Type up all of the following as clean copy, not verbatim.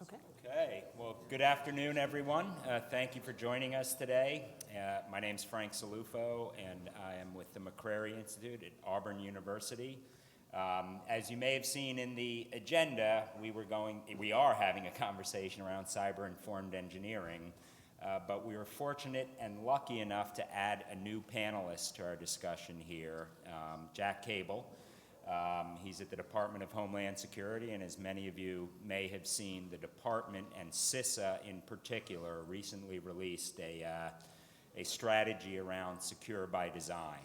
Okay. Okay, well, good afternoon, everyone. Thank you for joining us today. My name's Frank Salufo, and I am with the McCrary Institute at Auburn University. As you may have seen in the agenda, we are having a conversation around cyber-informed engineering, but we were fortunate and lucky enough to add a new panelist to our discussion here, Jack Cable. He's at the Department of Homeland Security, and as many of you may have seen, the department and CISA in particular recently released a strategy around secure by design.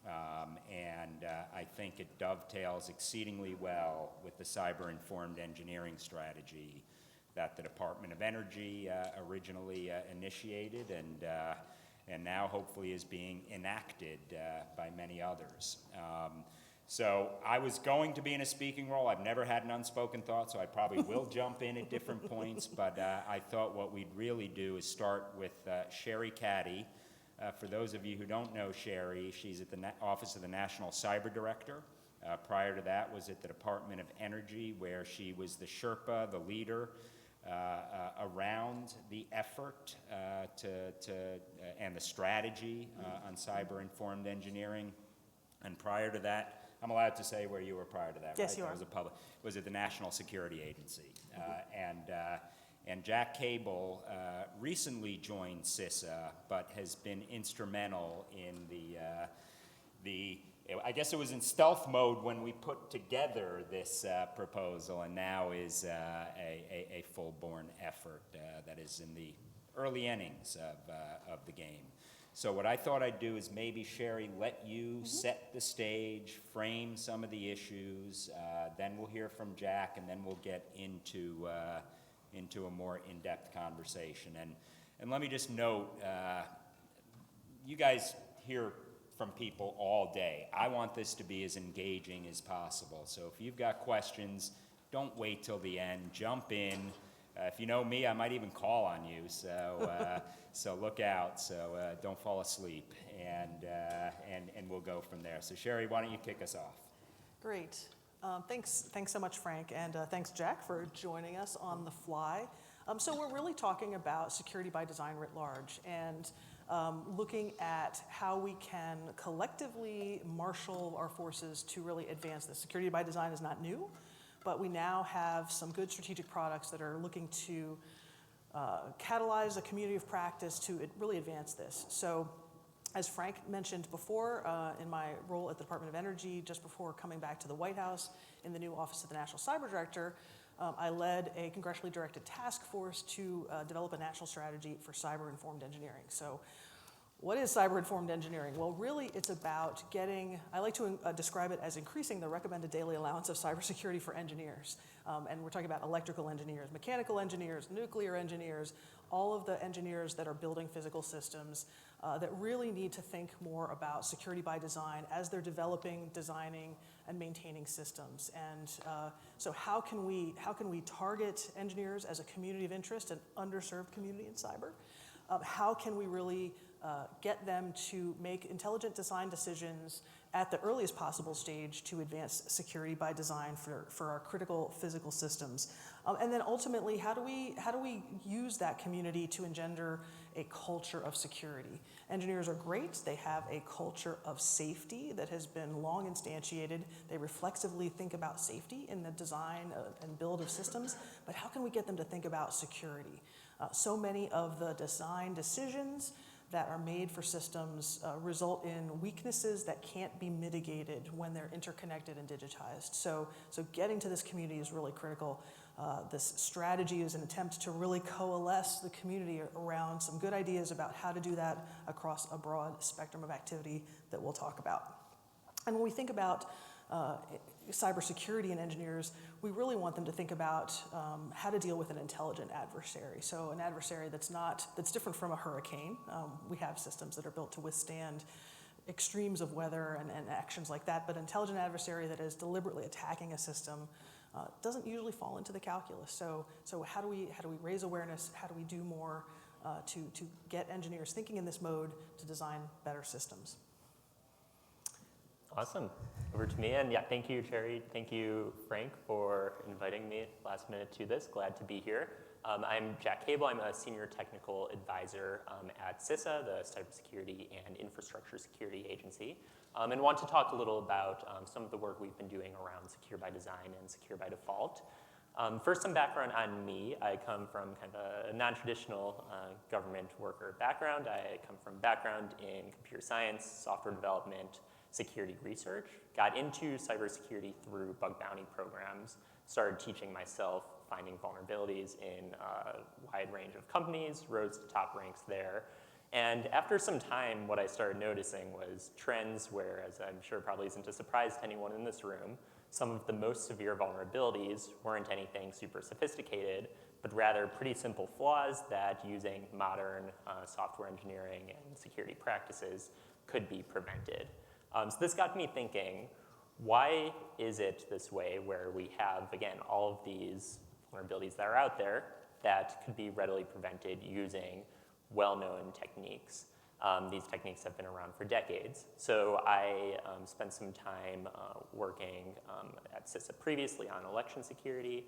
I think it dovetails exceedingly well with the cyber-informed engineering strategy that the Department of Energy originally initiated and now hopefully is being enacted by many others. So I was going to be in a speaking role. I've never had an unspoken thought, so I probably will jump in at different points, but I thought what we'd really do is start with Sherry Caddy. For those of you who don't know Sherry, she's at the Office of the National Cyber Director. Prior to that was at the Department of Energy, where she was the Sherpa, the leader around the effort and the strategy on cyber-informed engineering. And prior to that, I'm allowed to say where you were prior to that, yes, right? You are. Was at the National Security Agency. And Jack Cable recently joined CISA, but has been instrumental in I guess it was in stealth mode when we put together this proposal, and now is a full-born effort that is in the early innings of the game. So what I thought I'd do is maybe, Sherry, let you set the stage, frame some of the issues, then we'll hear from Jack, and then we'll get into a more in-depth conversation. And let me just note, you guys hear from people all day. I want this to be as engaging as possible. So if you've got questions, don't wait till the end. Jump in. If you know me, I might even call on you. So look out. So don't fall asleep, and we'll go from there. So Sherry, why don't you kick us off? Great. Thanks so much, Frank, and thanks, Jack, for joining us on the fly. So we're really talking about security by design writ large, and looking at how we can collectively marshal our forces to really advance this. Security by design is not new, but we now have some good strategic products that are looking to catalyze a community of practice to really advance this. So as Frank mentioned before, in my role at the Department of Energy, just before coming back to the White House in the new Office of the National Cyber Director, I led a congressionally directed task force to develop a national strategy for cyber-informed engineering. So what is cyber-informed engineering? Well, really, it's about I like to describe it as increasing the recommended daily allowance of cybersecurity for engineers. And we're talking about electrical engineers, mechanical engineers, nuclear engineers, all of the engineers that are building physical systems that really need to think more about security by design as they're developing, designing, and maintaining systems. And so how can we target engineers as a community of interest, an underserved community in cyber? How can we really get them to make intelligent design decisions at the earliest possible stage to advance security by design for our critical physical systems? And then ultimately, how do we use that community to engender a culture of security? Engineers are great. They have a culture of safety that has been long instantiated. They reflexively think about safety in the design and build of systems, but how can we get them to think about security? So many of the design decisions that are made for systems result in weaknesses that can't be mitigated when they're interconnected and digitized. So getting to this community is really critical. This strategy is an attempt to really coalesce the community around some good ideas about how to do that across a broad spectrum of activity that we'll talk about. And when we think about cybersecurity and engineers, we really want them to think about how to deal with an intelligent adversary. So an adversary that's different from a hurricane. We have systems that are built to withstand extremes of weather and actions like that, but an intelligent adversary that is deliberately attacking a system doesn't usually fall into the calculus. So how do we raise awareness? How do we do more to get engineers thinking in this mode to design better systems? Awesome. Over to me. And yeah, thank you, Cherry. Thank you, Frank, for inviting me last minute to this. Glad to be here. I'm Jack Cable. I'm a senior technical advisor at CISA, the Cybersecurity and Infrastructure Security Agency, and want to talk a little about some of the work we've been doing around secure by design and secure by default. First, some background on me. I come from kind of a non-traditional government worker background. I come from background in computer science, software development, security research. Got into cybersecurity through bug bounty programs. Started teaching myself, finding vulnerabilities in a wide range of companies, rose to top ranks there. And after some time, what I started noticing was trends where, as I'm sure probably isn't a surprise to anyone in this room, some of the most severe vulnerabilities weren't anything super sophisticated, but rather pretty simple flaws that using modern software engineering and security practices could be prevented. So this got me thinking, why is it this way where we have, again, all of these vulnerabilities that are out there that could be readily prevented using well-known techniques? These techniques have been around for decades. So I spent some time working at CISA previously on election security,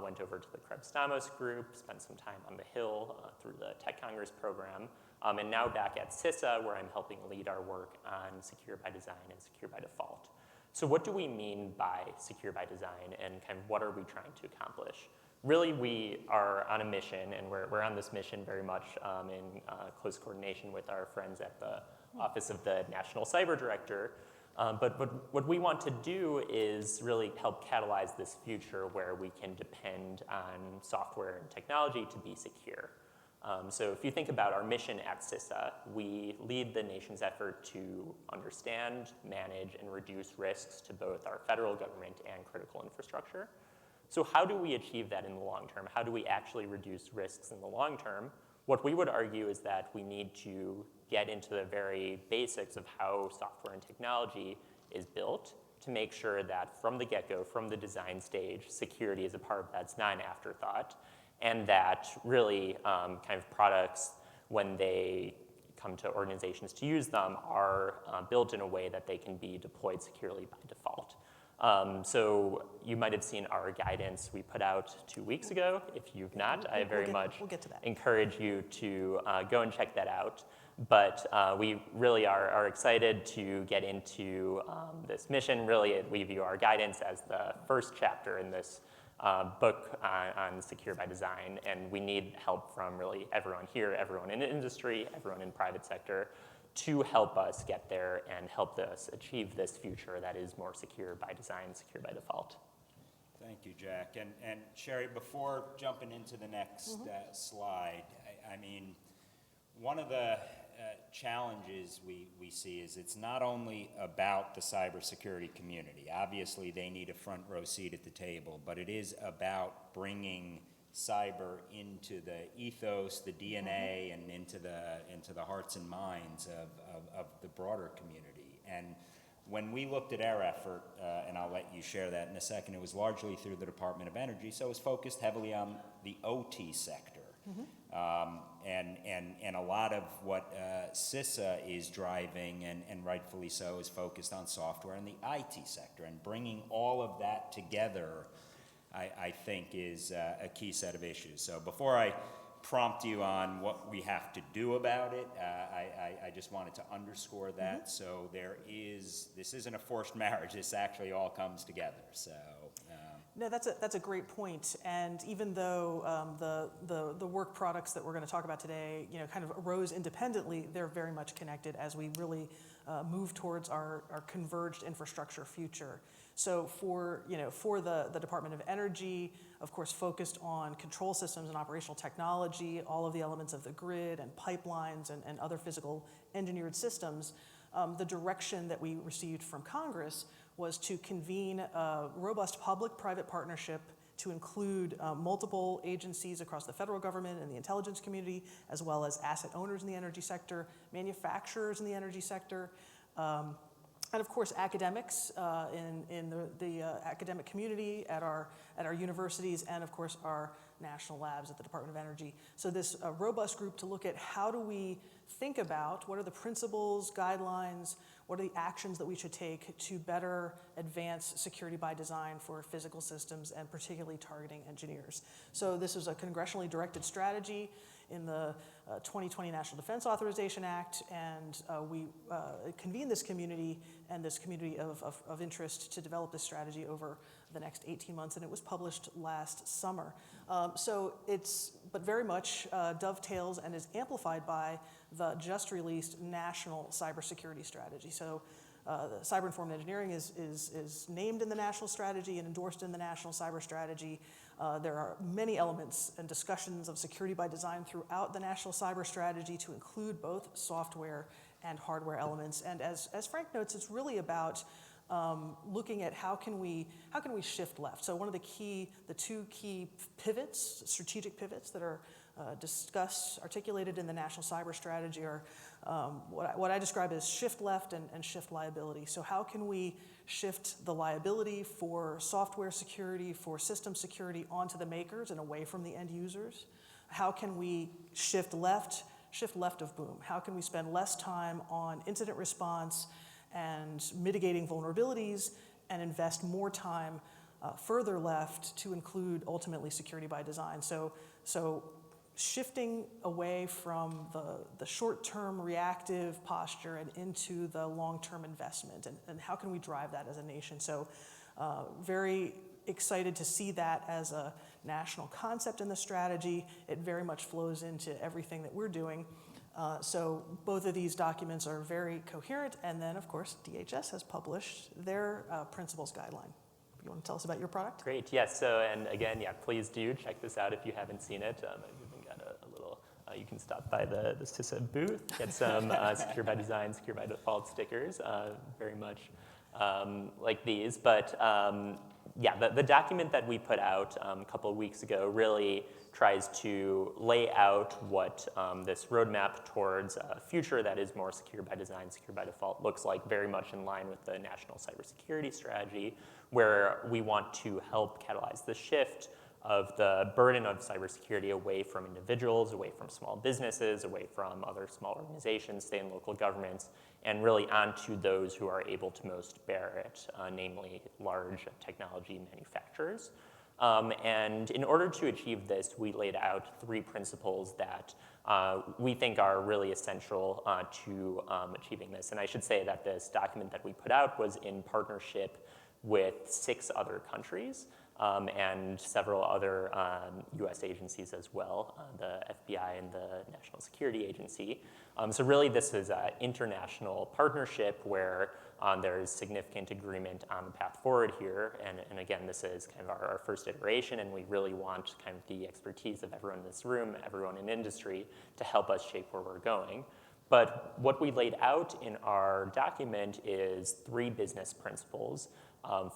went over to the Krebs Stamos group, spent some time on the Hill through the Tech Congress program, and now back at CISA where I'm helping lead our work on secure by design and secure by default. So what do we mean by secure by design and kind of what are we trying to accomplish? Really, we are on a mission, and we're on this mission very much in close coordination with our friends at the Office of the National Cyber Director. But what we want to do is really help catalyze this future where we can depend on software and technology to be secure. So if you think about our mission at CISA, we lead the nation's effort to understand, manage, and reduce risks to both our federal government and critical infrastructure. So how do we achieve that in the long term? How do we actually reduce risks in the long term? What we would argue is that we need to get into the very basics of how software and technology is built to make sure that from the get-go, from the design stage, security is a part that's not an afterthought, and that really kind of products, when they come to organizations to use them, are built in a way that they can be deployed securely by default. So you might have seen our guidance we put out 2 weeks ago. If you've not, I very much encourage you to go and check that out. But we really are excited to get into this mission. Really, we view our guidance as the first chapter in this book on secure by design, and we need help from really everyone here, everyone in the industry, everyone in private sector, to help us get there and help us achieve this future that is more secure by design, secure by default. Thank you, Jack. And Sherry, before jumping into the next slide, I mean, one of the challenges we see is it's not only about the cybersecurity community. Obviously, they need a front row seat at the table, but it is about bringing cyber into the ethos, the DNA, and into the hearts and minds of the broader community. And when we looked at our effort, and I'll let you share that in a second, it was largely through the Department of Energy, so it was focused heavily on the OT sector. And a lot of what CISA is driving, and rightfully so, is focused on software and the IT sector, and bringing all of that together I think is a key set of issues. So before I prompt you on what we have to do about it, I just wanted to underscore that. So this isn't a forced marriage. This actually all comes together. So. No, that's a great point. And even though the work products that we're going to talk about today, kind of arose independently, they're very much connected as we really move towards our converged infrastructure future. So for the Department of Energy, of course, focused on control systems and operational technology, all of the elements of the grid and pipelines and other physical engineered systems, the direction that we received from Congress was to convene a robust public-private partnership to include multiple agencies across the federal government and the intelligence community, as well as asset owners in the energy sector, manufacturers in the energy sector, and of course academics in the academic community at our universities, and of course our national labs at the Department of Energy. So this robust group to look at how do we think about what are the principles, guidelines, what are the actions that we should take to better advance security by design for physical systems and particularly targeting engineers. So this is a congressionally directed strategy in the 2020 National Defense Authorization Act, and we convened this community and this community of interest to develop this strategy over the next 18 months, and it was published last summer. But very much dovetails and is amplified by the just released National Cybersecurity Strategy. So the cyber-informed engineering is named in the national strategy and endorsed in the national cyber strategy. There are many elements and discussions of security by design throughout the national cyber strategy to include both software and hardware elements. And as Frank notes, it's really about looking at how can we shift left. So one of the two key pivots, strategic pivots that are discussed, articulated in the national cyber strategy are what I describe as shift left and shift liability. So how can we shift the liability for software security, for system security onto the makers and away from the end users? How can we shift left of boom? How can we spend less time on incident response and mitigating vulnerabilities and invest more time further left to include ultimately security by design? So shifting away from the short-term reactive posture and into the long-term investment, and how can we drive that as a nation? So very excited to see that as a national concept in the strategy. It very much flows into everything that we're doing. So both of these documents are very coherent, and then of course DHS has published their principles guideline. You want to tell us about your product? Great, yes, so and again, yeah, please do check this out if you haven't seen it. I've even got a little, you can stop by the CISA booth, get some Secure by Design, Secure by Default stickers, very much like these. But yeah, the document that we put out a couple of weeks ago really tries to lay out what this roadmap towards a future that is more secure by design, secure by default looks like, very much in line with the National Cybersecurity Strategy, where we want to help catalyze the shift of the burden of cybersecurity away from individuals, away from small businesses, away from other small organizations, state and local governments, and really onto those who are able to most bear it, namely large technology manufacturers. And in order to achieve this, we laid out 3 principles that we think are really essential to achieving this. And I should say that this document that we put out was in partnership with 6 other countries and several other US agencies as well, the FBI and the National Security Agency. So really this is an international partnership where there is significant agreement on the path forward here. And again, this is kind of our first iteration, and we really want kind of the expertise of everyone in this room, everyone in industry, to help us shape where we're going. But what we laid out in our document is 3 business principles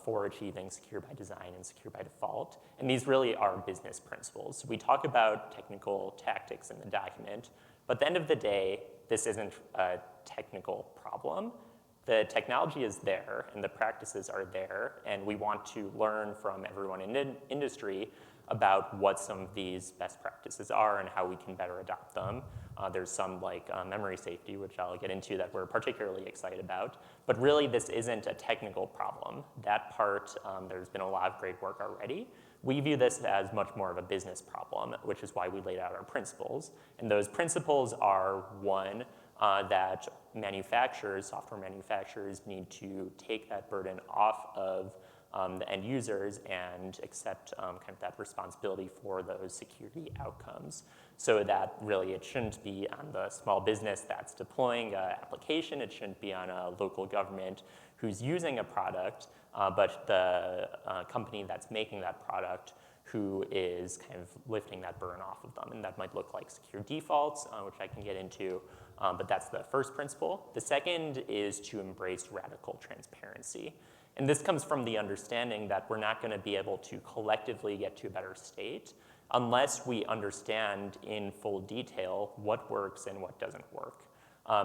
for achieving secure by design and secure by default. And these really are business principles. We talk about technical tactics in the document, but at the end of the day, this isn't a technical problem. The technology is there and the practices are there, and we want to learn from everyone in industry about what some of these best practices are and how we can better adopt them. There's some like memory safety, which I'll get into, that we're particularly excited about. But really, this isn't a technical problem. That part, there's been a lot of great work already. We view this as much more of a business problem, which is why we laid out our principles. And those principles are, 1, that manufacturers, software manufacturers, need to take that burden off of the end users and accept kind of that responsibility for those security outcomes. So that really it shouldn't be on the small business that's deploying an application, it shouldn't be on a local government who's using a product, but the company that's making that product who is kind of lifting that burden off of them. And that might look like secure defaults, which I can get into, but that's the first principle. The second is to embrace radical transparency. And this comes from the understanding that we're not going to be able to collectively get to a better state unless we understand in full detail what works and what doesn't work.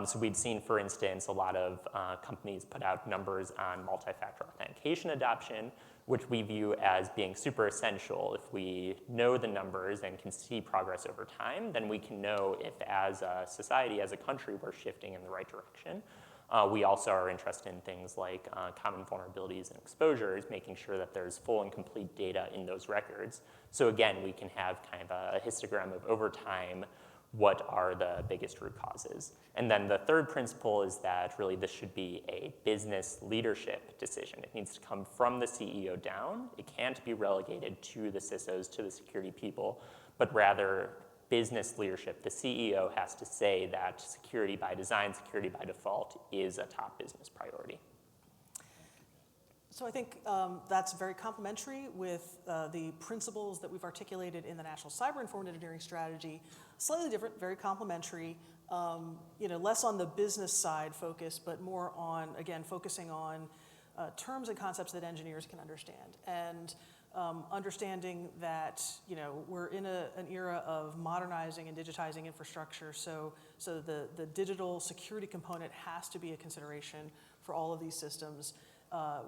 So we'd seen, for instance, a lot of companies put out numbers on multi-factor authentication adoption, which we view as being super essential. If we know the numbers and can see progress over time, then we can know if as a society, as a country, we're shifting in the right direction. We also are interested in things like common vulnerabilities and exposures, making sure that there's full and complete data in those records. So again, we can have kind of a histogram of over time, what are the biggest root causes. And then the third principle is that really this should be a business leadership decision. It needs to come from the CEO down. It can't be relegated to the CISOs, to the security people, but rather business leadership. The CEO has to say that security by design, security by default is a top business priority. So I think that's very complementary with the principles that we've articulated in the National Cyber-Informed Engineering Strategy. Slightly different, very complementary, less on the business side focus, but more on, again, focusing on terms and concepts that engineers can understand. And understanding that, we're in an era of modernizing and digitizing infrastructure, so the digital security component has to be a consideration for all of these systems.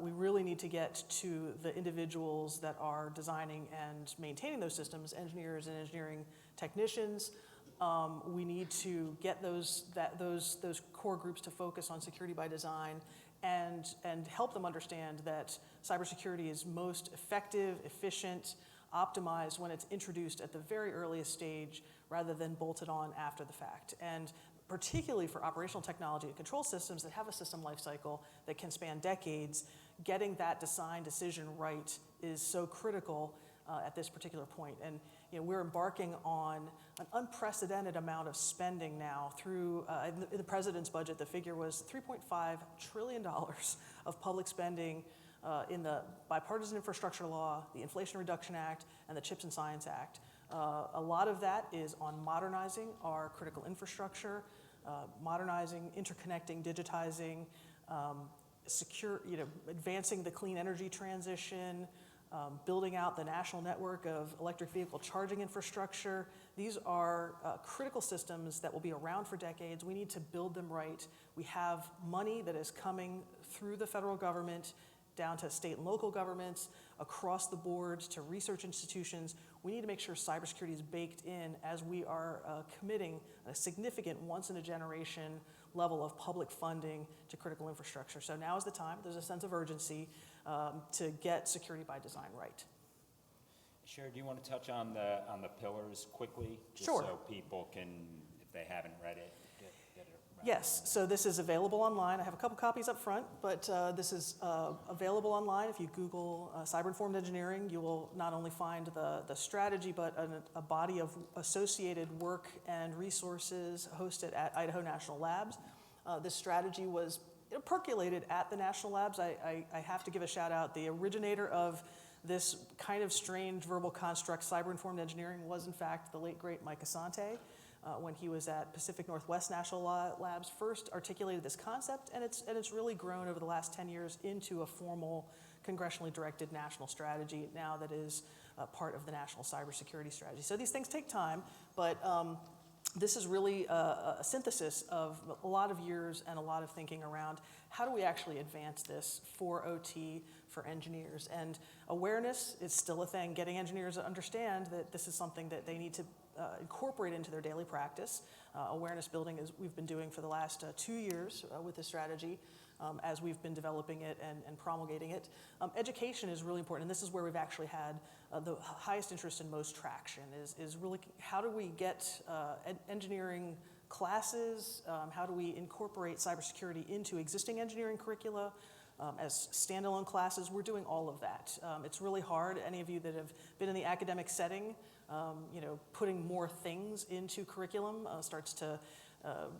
We really need to get to the individuals that are designing and maintaining those systems, engineers and engineering technicians. We need to get those core groups to focus on security by design and help them understand that cybersecurity is most effective, efficient, optimized when it's introduced at the very earliest stage rather than bolted on after the fact. And particularly for operational technology and control systems that have a system lifecycle that can span decades, getting that design decision right is so critical at this particular point. And we're embarking on an unprecedented amount of spending now through, in the president's budget, the figure was $3.5 trillion of public spending in the Bipartisan Infrastructure Law, the Inflation Reduction Act, and the CHIPS and Science Act. A lot of that is on modernizing our critical infrastructure, modernizing, interconnecting, digitizing, advancing the clean energy transition, building out the national network of electric vehicle charging infrastructure. These are critical systems that will be around for decades. We need to build them right. We have money that is coming through the federal government down to state and local governments, across the board to research institutions. We need to make sure cybersecurity is baked in as we are committing a significant once-in-a-generation level of public funding to critical infrastructure. So now is the time. There's a sense of urgency to get security by design right. Sherry, do you want to touch on the pillars quickly? Sure. Just so people can, if they haven't read it, get it. Yes, so this is available online. I have a couple copies up front, but this is available online. If you Google cyber-informed engineering, you will not only find the strategy, but a body of associated work and resources hosted at Idaho National Labs. This strategy was percolated at the National Labs. I have to give a shout out. The originator of this kind of strange verbal construct, cyber-informed engineering, was in fact the late great Mike Asante. When he was at Pacific Northwest National Labs, first articulated this concept, and it's really grown over the last 10 years into a formal congressionally directed national strategy now that is part of the national cybersecurity strategy. So these things take time, but this is really a synthesis of a lot of years and a lot of thinking around how do we actually advance this for OT, for engineers. And awareness is still a thing, getting engineers to understand that this is something that they need to incorporate into their daily practice. Awareness building is we've been doing for the last 2 years with this strategy as we've been developing it and promulgating it. Education is really important, and this is where we've actually had the highest interest and most traction is really how do we get engineering classes, how do we incorporate cybersecurity into existing engineering curricula, as standalone classes. We're doing all of that. It's really hard. Any of you that have been in the academic setting, putting more things into curriculum starts to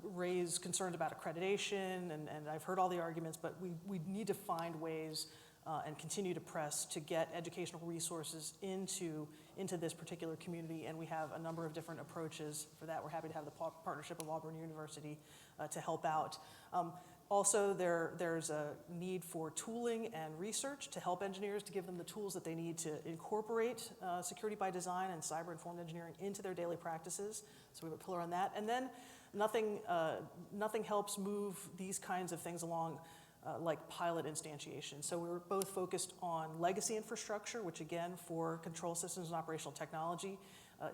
raise concerns about accreditation, and I've heard all the arguments, but we need to find ways and continue to press to get educational resources into this particular community, and we have a number of different approaches for that. We're happy to have the partnership of Auburn University to help out. Also, there's a need for tooling and research to help engineers, to give them the tools that they need to incorporate security by design and cyber-informed engineering into their daily practices. So we have a pillar on that. And then nothing helps move these kinds of things along like pilot instantiation. So we're both focused on legacy infrastructure, which again, for control systems and operational technology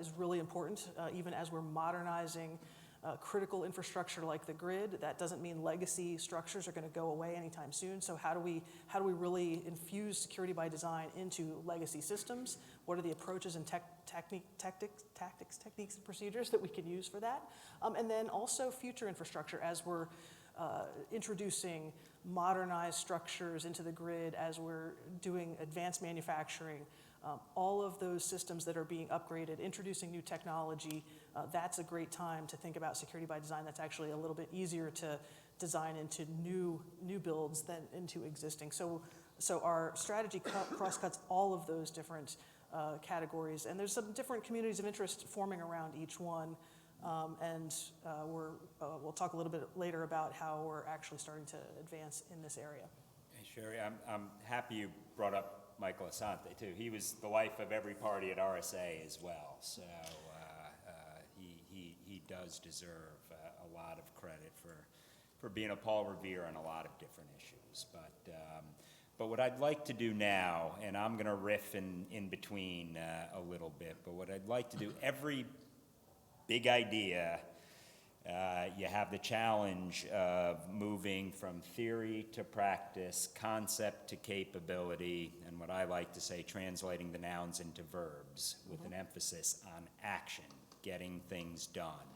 is really important, even as we're modernizing critical infrastructure like the grid. That doesn't mean legacy structures are going to go away anytime soon. So how do we really infuse security by design into legacy systems? What are the approaches and techniques, and procedures that we can use for that? And then also future infrastructure as we're introducing modernized structures into the grid, as we're doing advanced manufacturing, all of those systems that are being upgraded, introducing new technology, that's a great time to think about security by design. That's actually a little bit easier to design into new builds than into existing. So our strategy cross-cuts all of those different categories, and there's some different communities of interest forming around each one. We'll talk a little bit later about how we're actually starting to advance in this area. Hey, Sherry, I'm happy you brought up Michael Asante, too. He was the life of every party at RSA as well, so he does deserve a lot of credit for being a Paul Revere on a lot of different issues. But what I'd like to do now, and I'm going to riff in between a little bit, but what I'd like to do, every big idea, you have the challenge of moving from theory to practice, concept to capability, and what I like to say, translating the nouns into verbs with an emphasis on action, getting things done.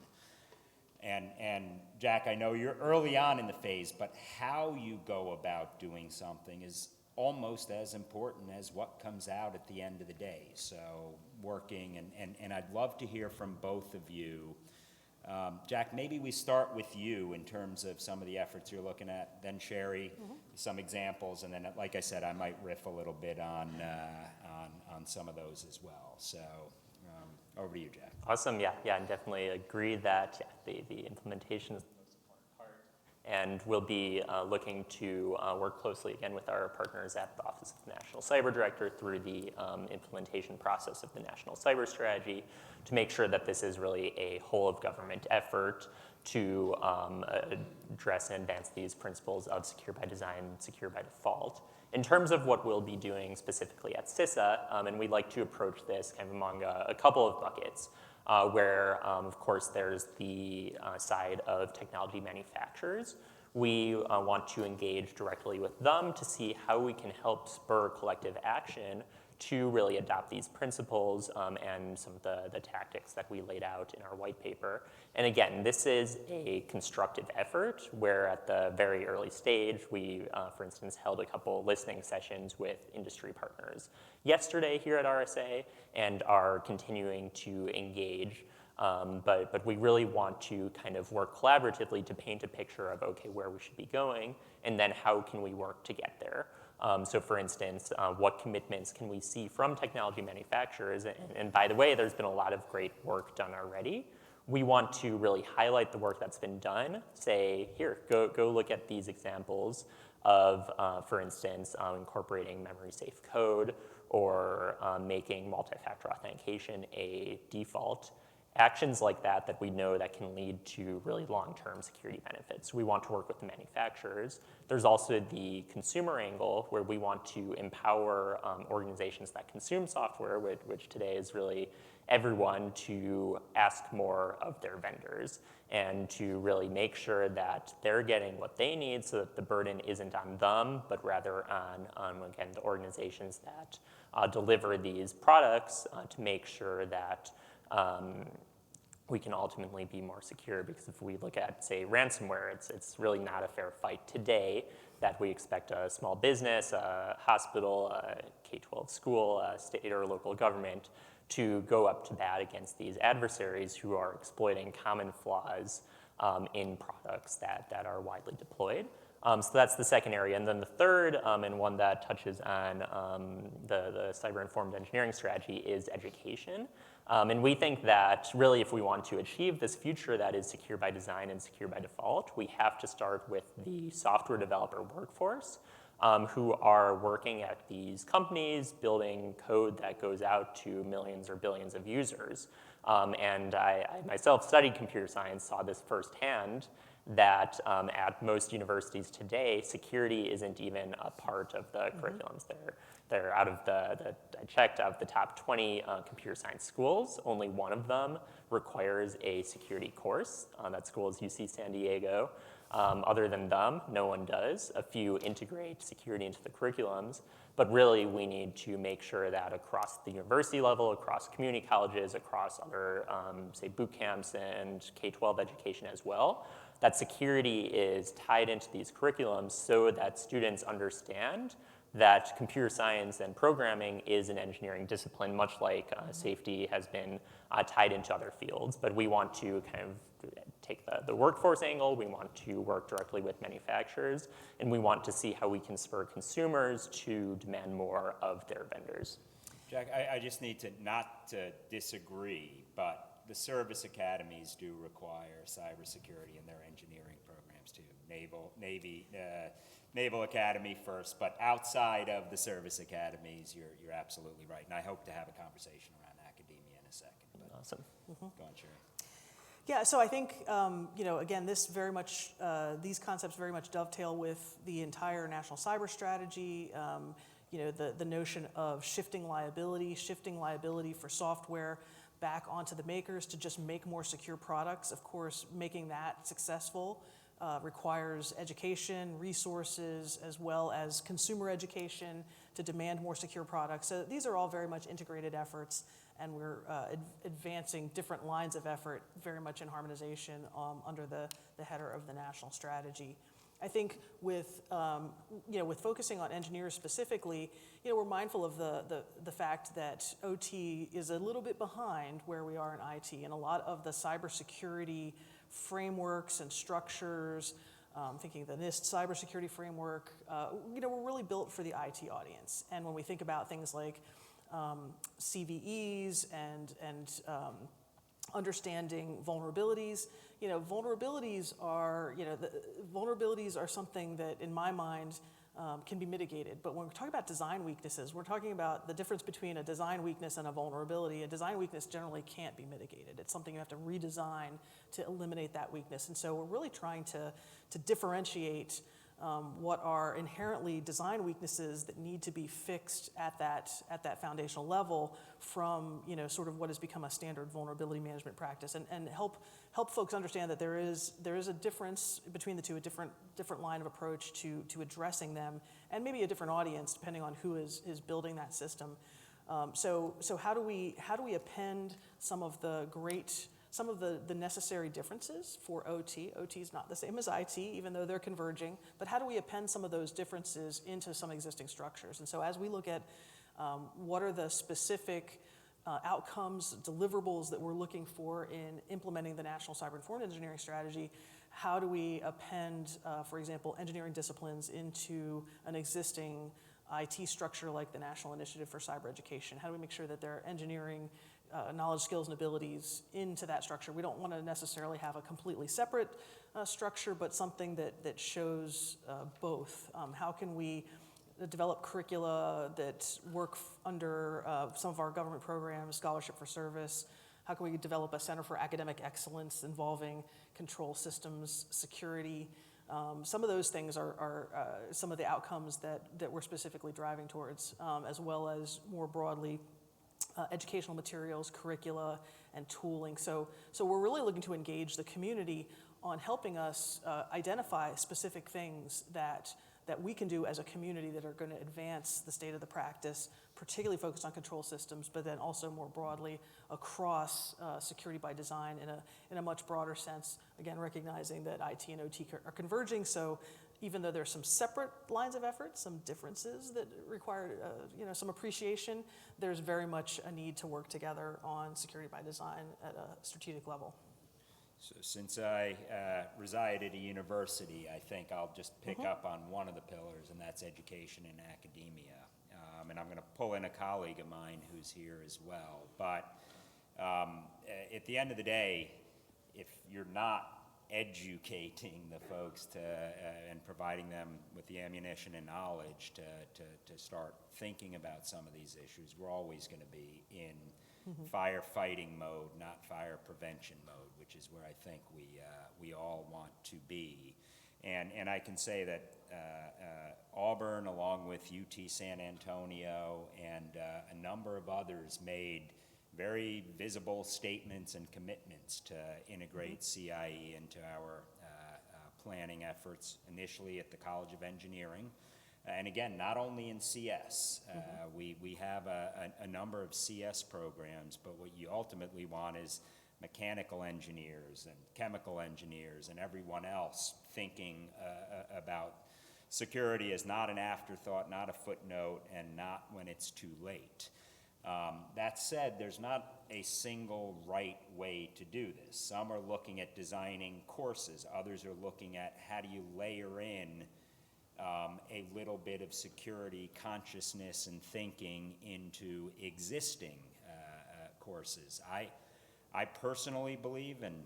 And Jack, I know you're early on in the phase, but how you go about doing something is almost as important as what comes out at the end of the day. So working, and I'd love to hear from both of you. Jack, maybe we start with you in terms of some of the efforts you're looking at, then Sherry, some examples, and then, like I said, I might riff a little bit on some of those as well. So over to you, Jack. Awesome, yeah, and definitely agree that the implementation is the most important part. And we'll be looking to work closely again with our partners at the Office of the National Cyber Director through the implementation process of the National Cyber Strategy to make sure that this is really a whole of government effort to address and advance these principles of secure by design, secure by default. In terms of what we'll be doing specifically at CISA, and we'd like to approach this kind of among a couple of buckets, where, of course, there's the side of technology manufacturers. We want to engage directly with them to see how we can help spur collective action to really adopt these principles and some of the tactics that we laid out in our white paper. And again, this is a constructive effort where at the very early stage, we, for instance, held a couple listening sessions with industry partners yesterday here at RSA and are continuing to engage. But we really want to kind of work collaboratively to paint a picture of, okay, where we should be going, and then how can we work to get there. So for instance, what commitments can we see from technology manufacturers? And by the way, there's been a lot of great work done already. We want to really highlight the work that's been done, say, here, go look at these examples of, for instance, incorporating memory safe code or making multi-factor authentication a default. Actions like that we know that can lead to really long-term security benefits. We want to work with the manufacturers. There's also the consumer angle where we want to empower organizations that consume software, which today is really everyone, to ask more of their vendors and to really make sure that they're getting what they need so that the burden isn't on them, but rather on again, the organizations that deliver these products to make sure that we can ultimately be more secure, because if we look at, say, ransomware, it's really not a fair fight today that we expect a small business, a hospital, a K-12 school, a state or local government to go up to bat against these adversaries who are exploiting common flaws in products that are widely deployed. So that's the second area. And then the third, and one that touches on the cyber-informed engineering strategy, is education. And we think that really if we want to achieve this future that is secure by design and secure by default, we have to start with the software developer workforce who are working at these companies building code that goes out to millions or billions of users. And I myself studied computer science, saw this firsthand, that at most universities today, security isn't even a part of the curriculums. They're out of I checked, out of the top 20 computer science schools, only one of them requires a security course. That school is UC San Diego. Other than them, no one does. A few integrate security into the curriculums, but really we need to make sure that across the university level, across community colleges, across other, say, boot camps and K-12 education as well, that security is tied into these curriculums so that students understand that computer science and programming is an engineering discipline, much like safety has been tied into other fields. But we want to kind of take the workforce angle, we want to work directly with manufacturers, and we want to see how we can spur consumers to demand more of their vendors. Jack, I just need to not to disagree, but the service academies do require cybersecurity in their engineering programs too. Naval Academy first, but outside of the service academies, you're absolutely right. And I hope to have a conversation around academia in a second. But Awesome. go on, Sherry. Yeah, so I think, again, these concepts very much dovetail with the entire national cyber strategy, the notion of shifting liability for software back onto the makers to just make more secure products. Of course, making that successful requires education, resources, as well as consumer education to demand more secure products. So these are all very much integrated efforts, and we're advancing different lines of effort very much in harmonization under the header of the national strategy. I think with focusing on engineers specifically, we're mindful of the fact that OT is a little bit behind where we are in IT, and a lot of the cybersecurity frameworks and structures, thinking of the NIST cybersecurity framework, were really built for the IT audience. And when we think about things like CVEs and understanding vulnerabilities, vulnerabilities are something that, in my mind, can be mitigated. But when we're talking about design weaknesses, we're talking about the difference between a design weakness and a vulnerability. A design weakness generally can't be mitigated. It's something you have to redesign to eliminate that weakness. And so we're really trying to differentiate what are inherently design weaknesses that need to be fixed at that foundational level from sort of what has become a standard vulnerability management practice, and help folks understand that there is a difference between the two, a different line of approach to addressing them, and maybe a different audience depending on who is building that system. So how do we append some of the necessary differences for OT? OT is not the same as IT, even though they're converging, but how do we append some of those differences into some existing structures? And so as we look at what are the specific outcomes, deliverables that we're looking for in implementing the National Cyber-Informed Engineering Strategy, how do we append, for example, engineering disciplines into an existing IT structure like the National Initiative for Cyber Education? How do we make sure that they're engineering knowledge, skills, and abilities into that structure? We don't want to necessarily have a completely separate structure, but something that shows both. How can we develop curricula that work under some of our government programs, Scholarship for Service? How can we develop a Center for Academic Excellence involving control systems, security? Some of those things are some of the outcomes that we're specifically driving towards, as well as more broadly educational materials, curricula, and tooling. So we're really looking to engage the community on helping us identify specific things that we can do as a community that are going to advance the state of the practice, particularly focused on control systems, but then also more broadly across security by design in a much broader sense, again, recognizing that IT and OT are converging. So even though there's some separate lines of effort, some differences that require some appreciation, there's very much a need to work together on security by design at a strategic level. So since I reside at a university, I think I'll just pick up on one of the pillars, and that's education and academia. And I'm going to pull in a colleague of mine who's here as well. But at the end of the day, if you're not educating the folks and providing them with the ammunition and knowledge to start thinking about some of these issues, we're always going to be in firefighting mode, not fire prevention mode, which is where I think we all want to be. And I can say that Auburn, along with UT San Antonio and a number of others, made very visible statements and commitments to integrate CIE into our planning efforts, initially at the College of Engineering. And again, not only in CS, we have a number of CS programs, but what you ultimately want is mechanical engineers and chemical engineers and everyone else thinking about security as not an afterthought, not a footnote, and not when it's too late. That said, there's not a single right way to do this. Some are looking at designing courses. Others are looking at how do you layer in a little bit of security consciousness and thinking into existing courses. I personally believe, and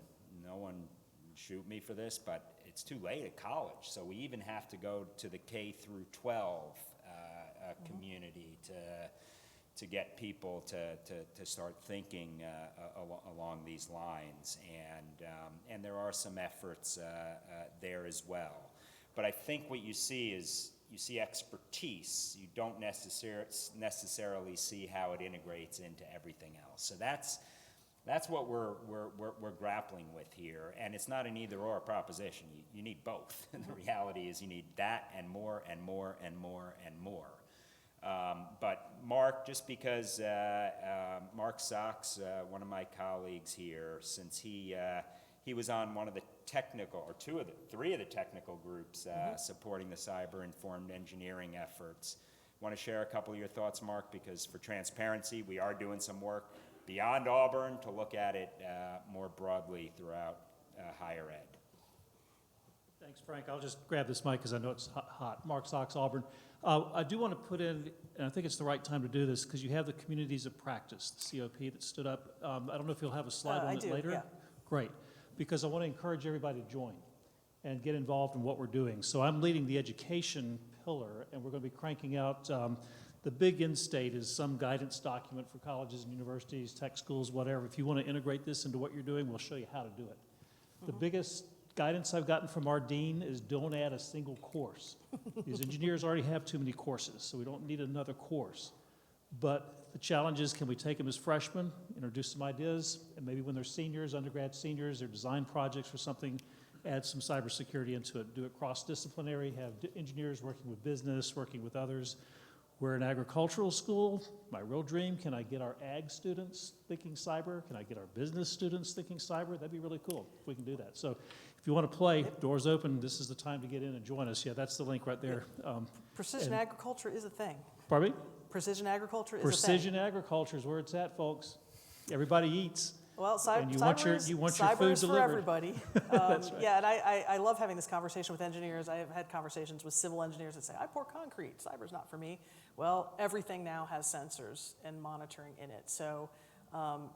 no one shoot me for this, but it's too late at college. So we even have to go to the K through 12 community to get people to start thinking along these lines. And there are some efforts there as well. But I think what you see is you see expertise. You don't necessarily see how it integrates into everything else. So that's what we're grappling with here, and it's not an either-or proposition. You need both. And the reality is you need that and more and more and more and more. But Mark, just because Mark Sachs, one of my colleagues here, since he was on one of the technical, or three of the technical groups supporting the cyber-informed engineering efforts. Want to share a couple of your thoughts, Mark? Because for transparency, we are doing some work beyond Auburn to look at it more broadly throughout higher ed. Thanks, Frank. I'll just grab this mic because I know it's hot. Mark Sachs, Auburn. I do want to put in, and I think it's the right time to do this, because you have the communities of practice, the COP that stood up. I don't know if you'll have a slide on it later. Yeah. Great, because I want to encourage everybody to join and get involved in what we're doing. So I'm leading the education pillar, and we're going to be cranking out, the big end state is some guidance document for colleges and universities, tech schools, whatever. If you want to integrate this into what you're doing, we'll show you how to do it. The biggest guidance I've gotten from our dean is don't add a single course. These engineers already have too many courses, so we don't need another course. But the challenge is, can we take them as freshmen, introduce some ideas, and maybe when they're seniors, undergrad seniors, their design projects or something, add some cybersecurity into it, do it cross-disciplinary, have engineers working with business, working with others. We're an agricultural school. My real dream, can I get our ag students thinking cyber? Can I get our business students thinking cyber? That'd be really cool if we can do that. So if you want to play, doors open, this is the time to get in and join us. Yeah, that's the link right there. Precision agriculture is a thing. Pardon me? Precision agriculture is Precision agriculture is where it's at, folks. Everybody eats. Well, And you want your cyber food is for delivered. everybody. That's right. Yeah, and I love having this conversation with engineers. I have had conversations with civil engineers that say, I pour concrete, cyber's not for me. Well, everything now has sensors and monitoring in it. So,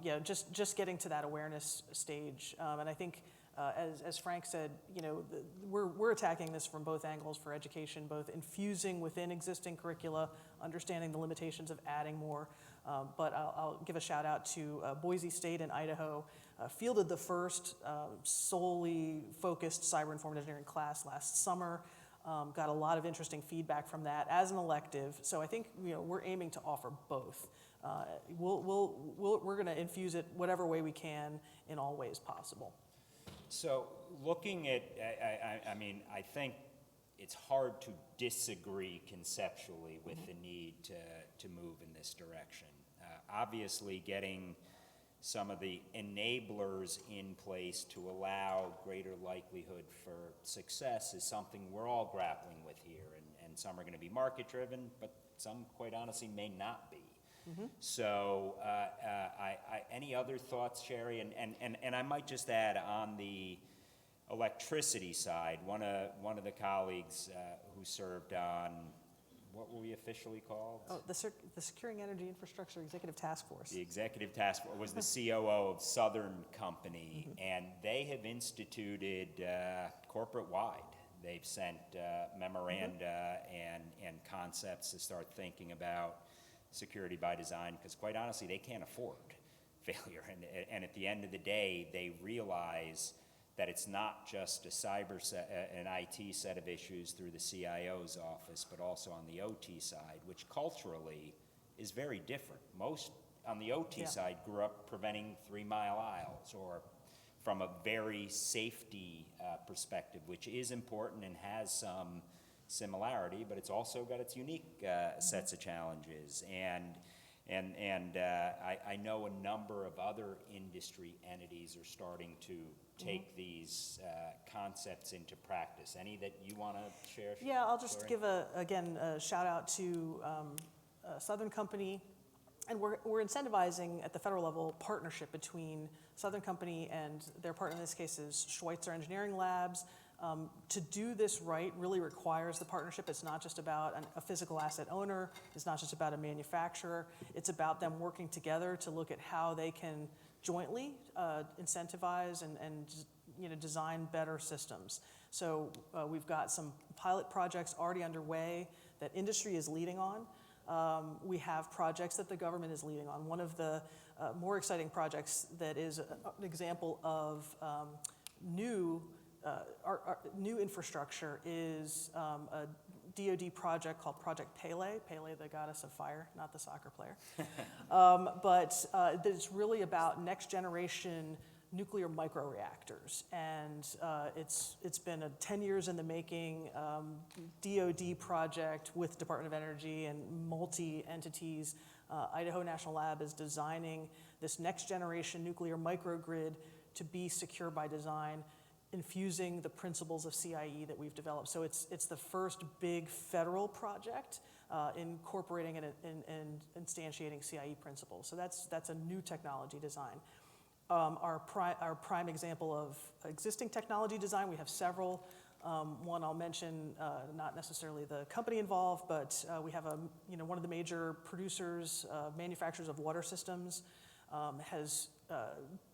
yeah, just getting to that awareness stage. And I think, as Frank said, you know, we're attacking this from both angles for education, both infusing within existing curricula, understanding the limitations of adding more. But I'll give a shout out to Boise State in Idaho, fielded the first solely focused cyber-informed engineering class last summer. Got a lot of interesting feedback from that as an elective. So I think, you know, we're aiming to offer both. We're going to infuse it whatever way we can in all ways possible. So looking at, I mean, I think it's hard to disagree conceptually with the need to move in this direction. Obviously, getting some of the enablers in place to allow greater likelihood for success is something we're all grappling with here, and some are going to be market-driven, but some, quite honestly, may not be. So any other thoughts, Sherry? And I might just add on the electricity side, one of the colleagues who served on, what were we officially called? Oh, the Securing Energy Infrastructure Executive Task Force. The Executive Task Force was the COO of Southern Company, and they have instituted corporate-wide. They've sent memoranda and concepts to start thinking about security by design, because quite honestly, they can't afford failure. And at the end of the day, they realize that it's not just an IT set of issues through the CIO's office, but also on the OT side, which culturally is very different. Most on the OT side grew up preventing 3-mile aisles, or from a very safety perspective, which is important and has some similarity, but it's also got its unique sets of challenges. And I know a number of other industry entities are starting to take these concepts into practice. Any that you want to share? Yeah, I'll just Lori? give a shout out to Southern Company, and we're incentivizing at the federal level partnership between Southern Company and their partner in this case is Schweitzer Engineering Labs. To do this right really requires the partnership. It's not just about a physical asset owner. It's not just about a manufacturer. It's about them working together to look at how they can jointly incentivize and design better systems. So we've got some pilot projects already underway that industry is leading on. We have projects that the government is leading on. One of the more exciting projects that is an example of new infrastructure is a DoD project called Project Pele, the goddess of fire, not the soccer player. But it's really about next generation nuclear microreactors. And it's been 10 years in the making, DoD project with Department of Energy and multi-entities. Idaho National Lab is designing this next generation nuclear microgrid to be secure by design, infusing the principles of CIE that we've developed. So it's the first big federal project incorporating and instantiating CIE principles. So that's a new technology design. Our prime example of existing technology design, we have several. One I'll mention, not necessarily the company involved, but we have one of the major producers, manufacturers of water systems, has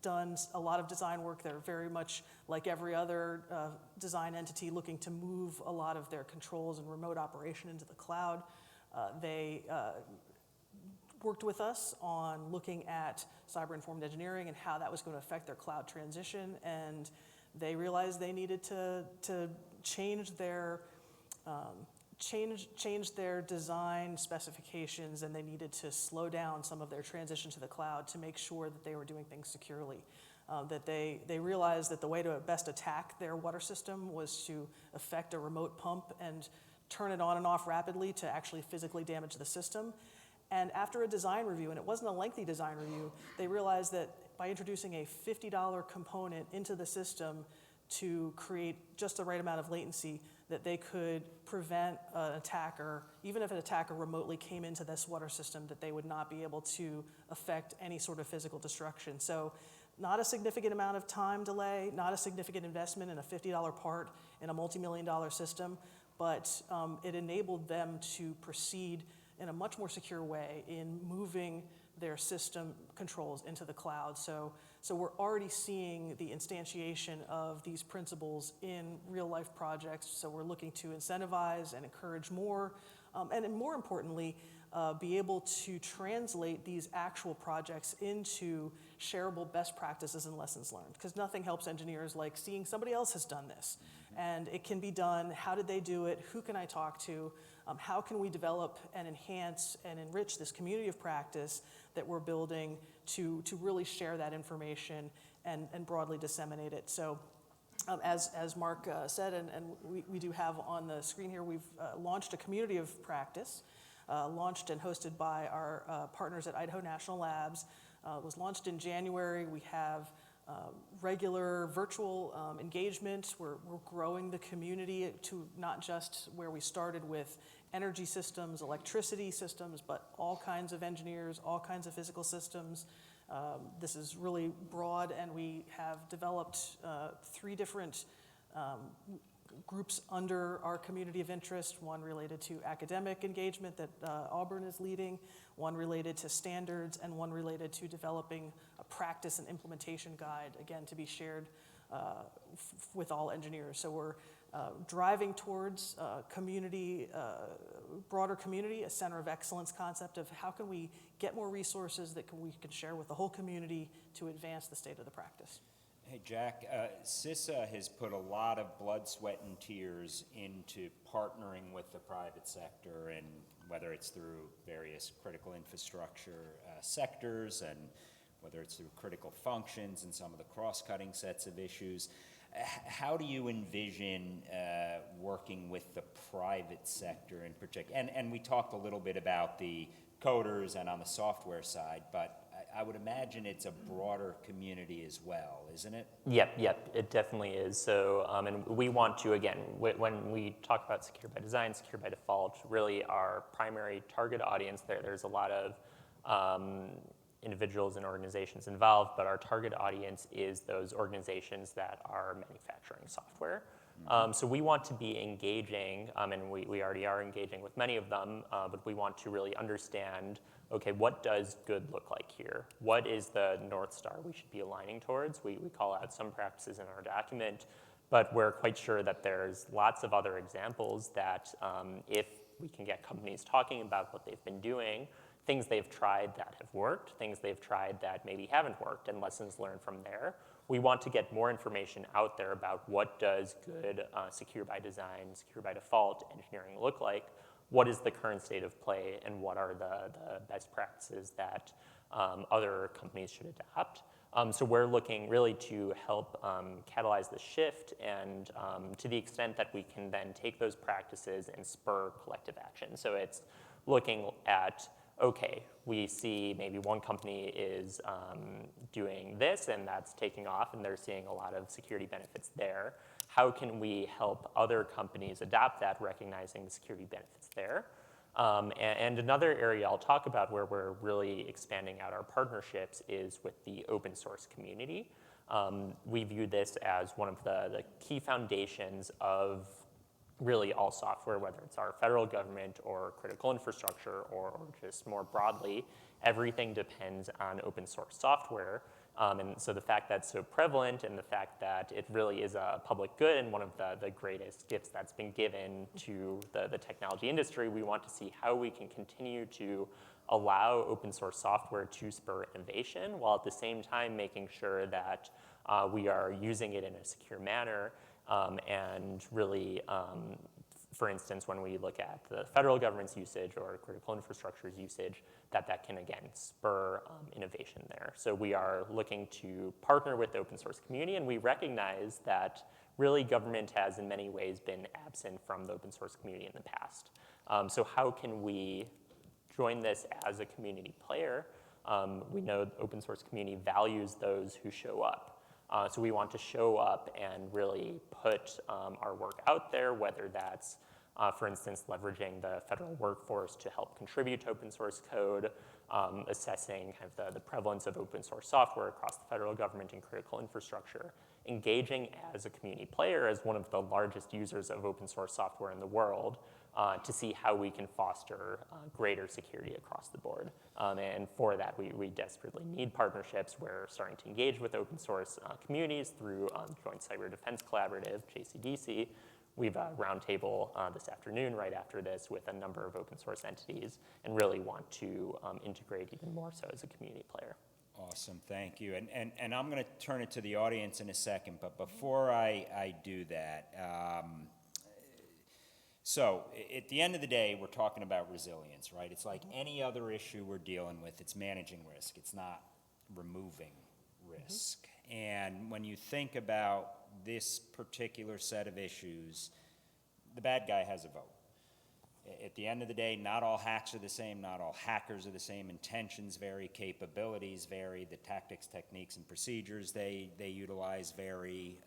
done a lot of design work. They're very much like every other design entity looking to move a lot of their controls and remote operation into the cloud. They worked with us on looking at cyber-informed engineering and how that was going to affect their cloud transition, and they realized they needed to change their design specifications, and they needed to slow down some of their transition to the cloud to make sure that they were doing things securely. That they realized that the way to best attack their water system was to affect a remote pump and turn it on and off rapidly to actually physically damage the system. And after a design review, and it wasn't a lengthy design review, they realized that by introducing a $50 component into the system to create just the right amount of latency, that they could prevent an attacker, even if an attacker remotely came into this water system, that they would not be able to affect any sort of physical destruction. So not a significant amount of time delay, not a significant investment in a $50 part in a multi-million-dollar system, but it enabled them to proceed in a much more secure way in moving their system controls into the cloud. So we're already seeing the instantiation of these principles in real-life projects. So we're looking to incentivize and encourage more, and more importantly, be able to translate these actual projects into shareable best practices and lessons learned. Because nothing helps engineers like seeing somebody else has done this. And it can be done. How did they do it? Who can I talk to? How can we develop and enhance and enrich this community of practice that we're building to really share that information and broadly disseminate it? So as Mark said, and we do have on the screen here, we've launched a community of practice, launched and hosted by our partners at Idaho National Labs. It was launched in January. We have regular virtual engagement. We're growing the community to not just where we started with energy systems, electricity systems, but all kinds of engineers, all kinds of physical systems. This is really broad, and we have developed 3 different groups under our community of interest, one related to academic engagement that Auburn is leading, one related to standards, and one related to developing a practice and implementation guide, again, to be shared with all engineers. So we're driving towards community, broader community, a center of excellence concept of how can we get more resources that we can share with the whole community to advance the state of the practice. Hey, Jack, CISA has put a lot of blood, sweat, and tears into partnering with the private sector, and whether it's through various critical infrastructure sectors and whether it's through critical functions and some of the cross-cutting sets of issues. How do you envision working with the private sector in particular? And we talked a little bit about the coders and on the software side, but I would imagine it's a broader community as well, isn't it? Yep, it definitely is. So, and we want to, again, when we talk about secure by design, secure by default, really our primary target audience there's a lot of individuals and organizations involved, but our target audience is those organizations that are manufacturing software. So we want to be engaging, and we already are engaging with many of them, but we want to really understand, okay, what does good look like here? What is the North Star we should be aligning towards? We call out some practices in our document, but we're quite sure that there's lots of other examples that if we can get companies talking about what they've been doing, things they've tried that have worked, things they've tried that maybe haven't worked, and lessons learned from there. We want to get more information out there about what does good secure by design, secure by default engineering look like, what is the current state of play, and what are the best practices that other companies should adopt. So we're looking really to help catalyze the shift, and to the extent that we can then take those practices and spur collective action. So it's looking at, okay, we see maybe one company is doing this and that's taking off and they're seeing a lot of security benefits there. How can we help other companies adopt that, recognizing the security benefits there? And another area I'll talk about where we're really expanding out our partnerships is with the open source community. We view this as one of the key foundations of really all software, whether it's our federal government or critical infrastructure or just more broadly. Everything depends on open source software. And so the fact that it's so prevalent and the fact that it really is a public good and one of the greatest gifts that's been given to the technology industry, we want to see how we can continue to allow open source software to spur innovation while at the same time making sure that we are using it in a secure manner. And really, for instance, when we look at the federal government's usage or critical infrastructure's usage, that can, again, spur innovation there. So we are looking to partner with the open source community, and we recognize that really government has in many ways been absent from the open source community in the past. So how can we join this as a community player? We know the open source community values those who show up. So we want to show up and really put our work out there, whether that's, for instance, leveraging the federal workforce to help contribute to open source code, assessing kind of the prevalence of open source software across the federal government and critical infrastructure, engaging as a community player, as one of the largest users of open source software in the world, to see how we can foster greater security across the board. And for that, we desperately need partnerships. We're starting to engage with open source communities through Joint Cyber Defense Collaborative, JCDC. We have a roundtable this afternoon right after this with a number of open source entities and really want to integrate even more so as a community player. Awesome, thank you. And I'm going to turn it to the audience in a second, but before I do that, so at the end of the day, we're talking about resilience, right? It's like any other issue we're dealing with, it's managing risk. It's not removing risk. And when you think about this particular set of issues, the bad guy has a vote. At the end of the day, not all hacks are the same, not all hackers are the same, intentions vary, capabilities vary, the tactics, techniques, and procedures they utilize vary.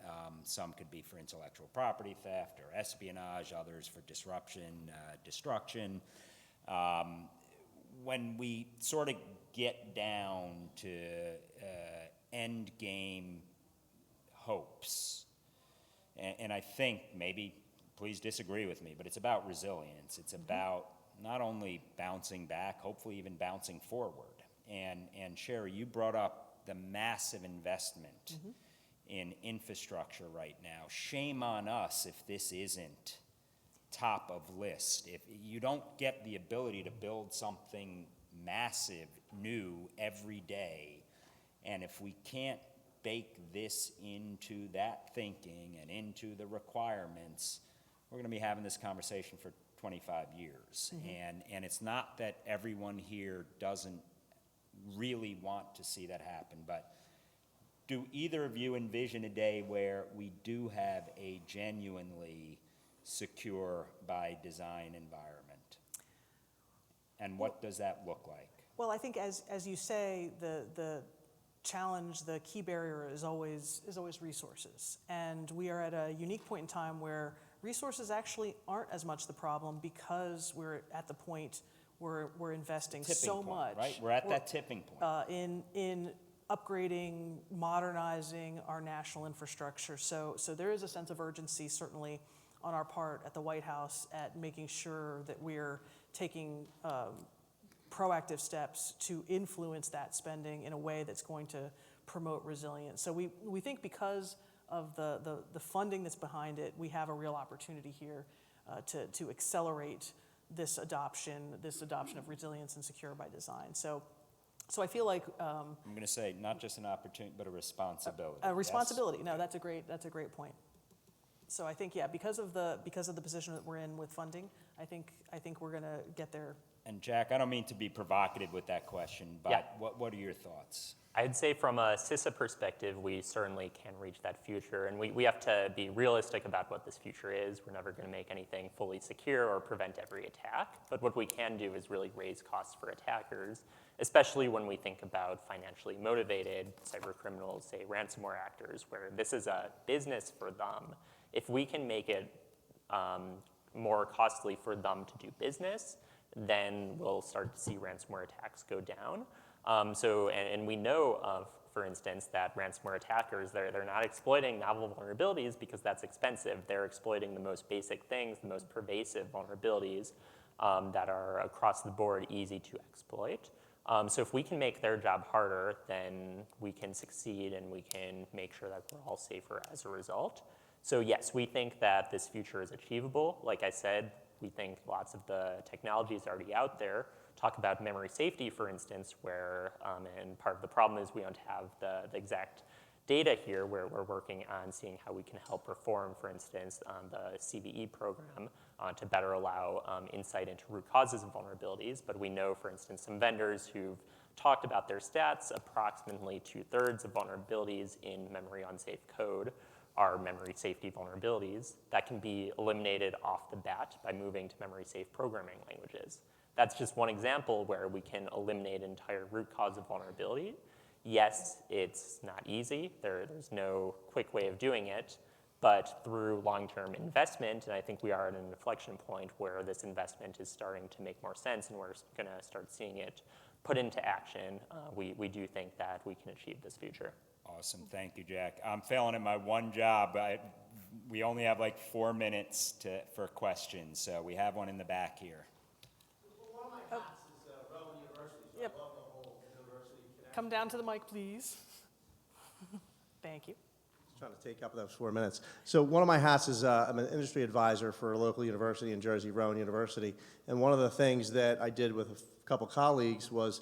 Some could be for intellectual property theft or espionage, others for disruption, destruction. When we sort of get down to end game hopes, and I think maybe, please disagree with me, but it's about resilience. It's about not only bouncing back, hopefully even bouncing forward. And Sherry, you brought up the massive investment in infrastructure right now. Shame on us if this isn't top of list. If you don't get the ability to build something massive, new every day, and if we can't bake this into that thinking and into the requirements, we're going to be having this conversation for 25 years. And it's not that everyone here doesn't really want to see that happen, but do either of you envision a day where we do have a genuinely secure by design environment? And what does that look like? Well, I think as you say, the challenge, the key barrier is always resources. And we are at a unique point in time where resources actually aren't as much the problem because we're at the point where we're investing Tipping so point, much. right? We're at that tipping point. In upgrading, modernizing our national infrastructure. So there is a sense of urgency, certainly, on our part at the White House at making sure that we're taking proactive steps to influence that spending in a way that's going to promote resilience. So we think because of the funding that's behind it, we have a real opportunity here to accelerate this adoption of resilience and secure by design. So I feel like I'm going to say not just an opportunity, but a responsibility. a responsibility. Yes? No, that's a great point. So I think because of the position that we're in with funding, I think we're going to get there. And Jack, I don't mean to be provocative with that question, but Yeah. what are your thoughts? I'd say from a CISA perspective, we certainly can reach that future, and we have to be realistic about what this future is. We're never going to make anything fully secure or prevent every attack, but what we can do is really raise costs for attackers, especially when we think about financially motivated cyber criminals, say ransomware actors, where this is a business for them. If we can make it more costly for them to do business, then we'll start to see ransomware attacks go down. And we know of, for instance, that ransomware attackers, they're not exploiting novel vulnerabilities because that's expensive. They're exploiting the most basic things, the most pervasive vulnerabilities that are across the board easy to exploit. So if we can make their job harder, then we can succeed and we can make sure that we're all safer as a result. So yes, we think that this future is achievable. Like I said, we think lots of the technology is already out there. Talk about memory safety, for instance, where, and part of the problem is we don't have the exact data here where we're working on seeing how we can help reform, for instance, the CVE program to better allow insight into root causes of vulnerabilities. But we know, for instance, some vendors who've talked about their stats, approximately 2/3 of vulnerabilities in memory unsafe code are memory safety vulnerabilities that can be eliminated off the bat by moving to memory safe programming languages. That's just one example where we can eliminate an entire root cause of vulnerability. Yes, it's not easy. There's no quick way of doing it, but through long-term investment, and I think we are at an inflection point where this investment is starting to make more sense and we're going to start seeing it put into action, we do think that we can achieve this future. Awesome, thank you, Jack. I'm failing at my one job. We only have like 4 minutes for questions, so we have one in the back here. One of my hats is Rowan University, so Yep. I love the whole university connection. Come down to the mic, please. Thank you. Just trying to take up those 4 minutes. So one of my hats is I'm an industry advisor for a local university in Jersey, Rowan University. And one of the things that I did with a couple colleagues was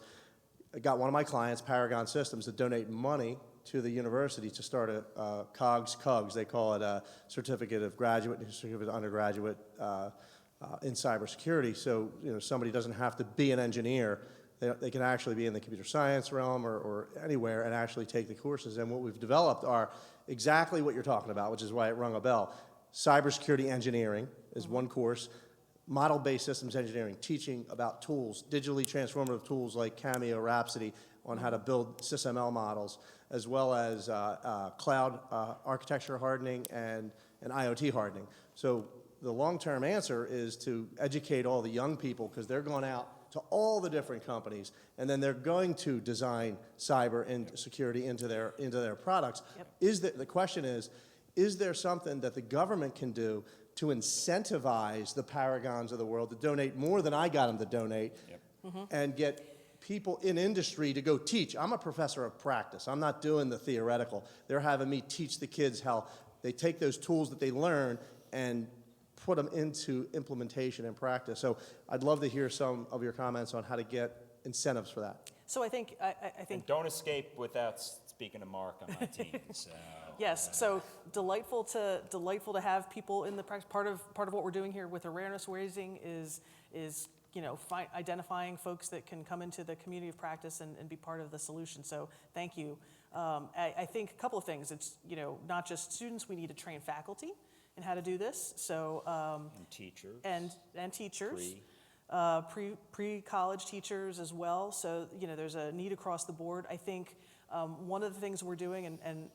I got one of my clients, Paragon Systems, to donate money to the university to start a COGS, they call it a certificate of graduate and certificate of undergraduate in cybersecurity. So somebody doesn't have to be an engineer. They can actually be in the computer science realm or anywhere and actually take the courses. And what we've developed are exactly what you're talking about, which is why it rung a bell. Cybersecurity engineering is one course. Model-based systems engineering, teaching about tools, digitally transformative tools like Cameo, Rhapsody, on how to build SysML models, as well as cloud architecture hardening and IoT hardening. So the long-term answer is to educate all the young people because they're going out to all the different companies, and then they're going to design cyber and security into their products. Yep. The question is there something that the government can do to incentivize the Paragons of the world to donate more than I got them to donate, Yep. and get people in industry to go teach. I'm a professor of practice. I'm not doing the theoretical. They're having me teach the kids how they take those tools that they learn and put them into implementation and practice. So I'd love to hear some of your comments on how to get incentives for that. So I think, I think And don't escape without speaking to Mark on my team, so. yes, so delightful to have people in the practice. Part of what we're doing here with awareness raising is identifying folks that can come into the community of practice and be part of the solution. So thank you. I think a couple of things. It's not just students. We need to train faculty in how to do this. So And teachers. and teachers. Pre-college teachers as well. So, there's a need across the board. I think one of the things we're doing, and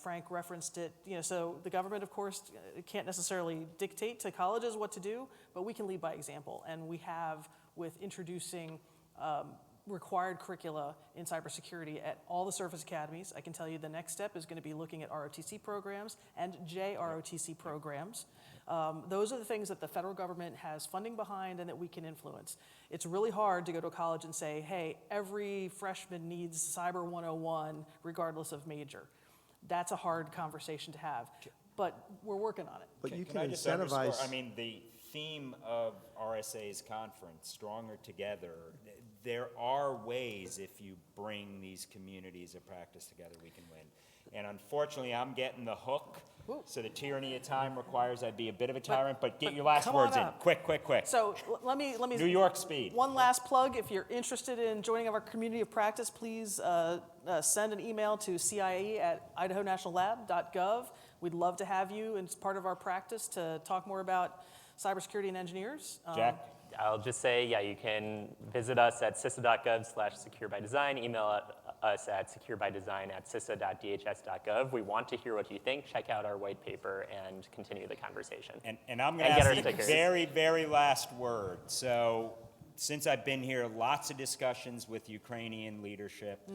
Frank referenced it, so the government, of course, can't necessarily dictate to colleges what to do, but we can lead by example. And we have with introducing required curricula in cybersecurity at all the service academies. I can tell you the next step is going to be looking at ROTC programs and JROTC programs. Those are the things that the federal government has funding behind and that we can influence. It's really hard to go to a college and say, hey, every freshman needs Cyber 101 regardless of major. That's a hard conversation to have, but we're working on it. But you can I just underscore, incentivize. I mean, the theme of RSA's conference, Stronger Together, there are ways, if you bring these communities of practice together, we can win. And unfortunately, I'm getting the hook, so the tyranny of time requires I be a bit of a tyrant, but get your last come on words in. up. Quick, quick, quick. So let me New York speed. One last plug. If you're interested in joining our community of practice, please send an email to cie@idahonationallab.gov. We'd love to have you as part of our practice to talk more about cybersecurity and engineers. Jack? I'll just say, you can visit us at cisa.gov/securebydesign, email us at securebydesign@cisa.dhs.gov. We want to hear what you think. Check out our white paper and continue the conversation. And I'm going And to get our ask the stickers. very, very last word. So since I've been here, lots of discussions with Ukrainian leadership.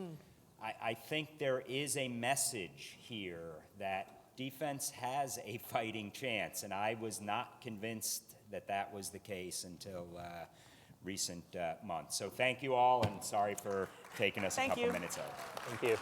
I think there is a message here that defense has a fighting chance, and I was not convinced that was the case until recent months. So thank you all, and sorry for taking us a Thank couple you. minutes over. Thank you.